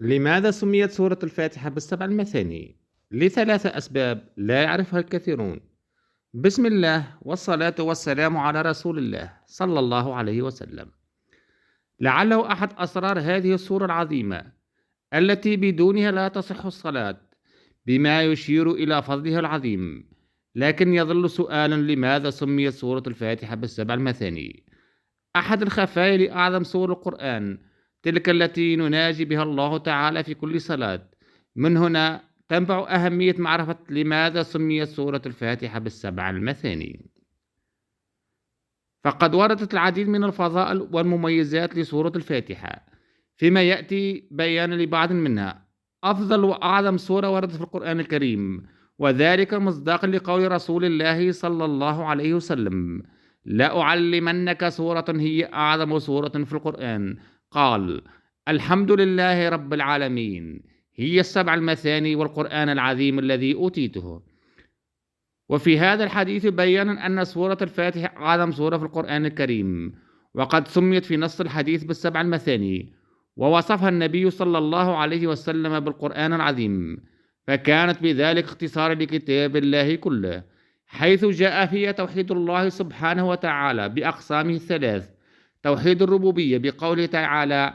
لماذا سميت سورة الفاتحة بالسبع المثاني؟ لثلاث أسباب لا يعرفها الكثيرون. بسم الله والصلاة والسلام على رسول الله صلى الله عليه وسلم. لعله أحد أسرار هذه السورة العظيمة التي بدونها لا تصح الصلاة، بما يشير إلى فضلها العظيم. لكن يظل سؤالا: لماذا سميت سورة الفاتحة بالسبع المثاني؟ أحد الخفايا لأعظم سور القرآن، تلك التي نناجي بها الله تعالى في كل صلاة. من هنا تنبع أهمية معرفة لماذا سميت سورة الفاتحة بالسبع المثاني. فقد وردت العديد من الفضائل والمميزات لسورة الفاتحة، فيما يأتي بيان لبعض منها. أفضل وأعظم سورة وردت في القرآن الكريم، وذلك مصداقا لقول رسول الله صلى الله عليه وسلم: لأعلمنك سورة هي أعظم سورة في القرآن. قال: الحمد لله رب العالمين، هي السبع المثاني والقرآن العظيم الذي أوتيته. وفي هذا الحديث بيان أن سورة الفاتحة أعظم سورة في القرآن الكريم، وقد سميت في نص الحديث بالسبع المثاني، ووصفها النبي صلى الله عليه وسلم بالقرآن العظيم، فكانت بذلك اختصار لكتاب الله كله، حيث جاء فيها توحيد الله سبحانه وتعالى بأقسامه الثلاث: توحيد الربوبية بقوله تعالى: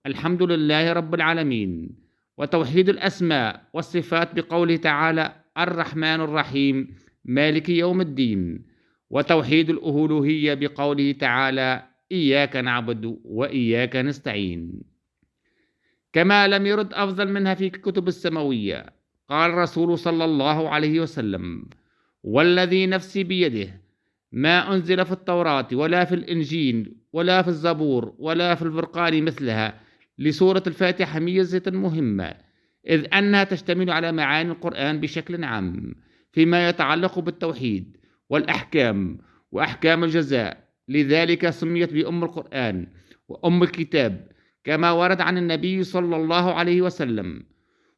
الحمد لله رب العالمين، وتوحيد الأسماء والصفات بقوله تعالى: الرحمن الرحيم مالك يوم الدين، وتوحيد الألوهية بقوله تعالى: إياك نعبد وإياك نستعين. كما لم يرد أفضل منها في الكتب السماوية. قال الرسول صلى الله عليه وسلم: والذي نفسي بيده، ما أنزل في التوراة ولا في الإنجيل ولا في الزبور ولا في الفرقان مثلها لسورة الفاتحة ميزة مهمة، إذ أنها تشتمل على معاني القرآن بشكل عام فيما يتعلق بالتوحيد والأحكام وأحكام الجزاء. لذلك سميت بأم القرآن وأم الكتاب، كما ورد عن النبي صلى الله عليه وسلم.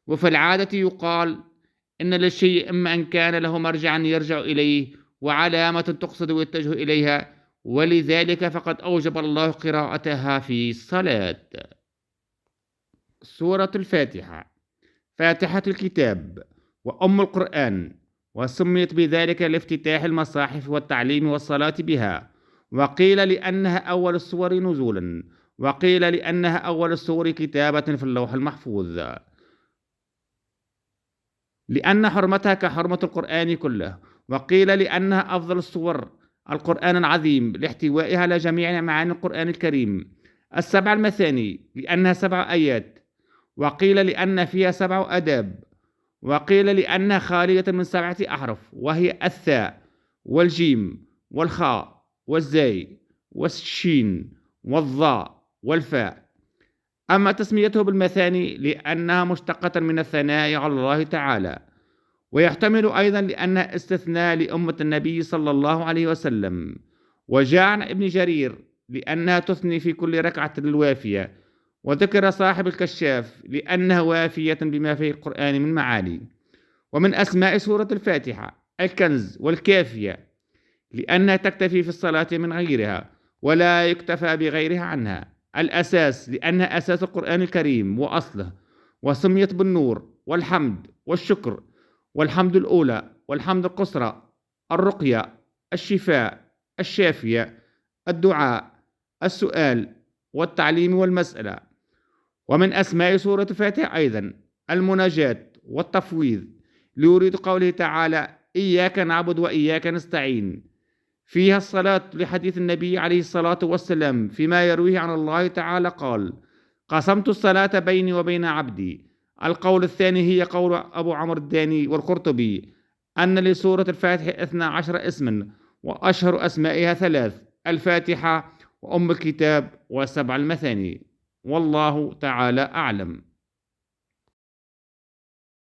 وفي العادة يقال إن للشيء إما أن كان له مرجعا يرجع إليه وعلامة تقصد ويتجه إليها، ولذلك فقد أوجب الله قراءتها في الصلاة. سورة الفاتحة فاتحة الكتاب وأم القرآن، وسميت بذلك لافتتاح المصاحف والتعليم والصلاة بها، وقيل لأنها أول السور نزولا، وقيل لأنها أول السور كتابة في اللوح المحفوظ، لأن حرمتها كحرمة القرآن كله، وقيل لأنها أفضل السور القرآن العظيم لاحتوائها على جميع معاني القرآن الكريم السبع المثاني، لأنها 7 آيات، وقيل لأن فيها 7 آداب، وقيل لأنها خالية من 7 أحرف، وهي الثاء والجيم والخاء والزاي والشين والضاء والفاء. أما تسميته بالمثاني لأنها مشتقة من الثناء على الله تعالى، ويحتمل أيضا لأنها استثناء لأمة النبي صلى الله عليه وسلم. وجاء عن ابن جرير لأنها تثني في كل ركعة الوافية، وذكر صاحب الكشاف لأنها وافية بما في القرآن من معاني. ومن أسماء سورة الفاتحة الكنز والكافية، لأنها تكتفي في الصلاة من غيرها ولا يكتفى بغيرها عنها. الأساس، لأنها أساس القرآن الكريم وأصله، وسميت بالنور والحمد والشكر والحمد الأولى والحمد القصرى، الرقية، الشفاء، الشافية، الدعاء، السؤال والتعليم والمسألة. ومن أسماء سورة الفاتحة أيضا المناجاة والتفويض، ليريد قوله تعالى: إياك نعبد وإياك نستعين، فيها الصلاة لحديث النبي عليه الصلاة والسلام فيما يرويه عن الله تعالى قال: قسمت الصلاة بيني وبين عبدي. القول الثاني هي قول أبو عمرو الداني والقرطبي أن لسورة الفاتحة 12 اسما، وأشهر أسمائها 3: الفاتحة وأم الكتاب و7 المثاني. والله تعالى أعلم.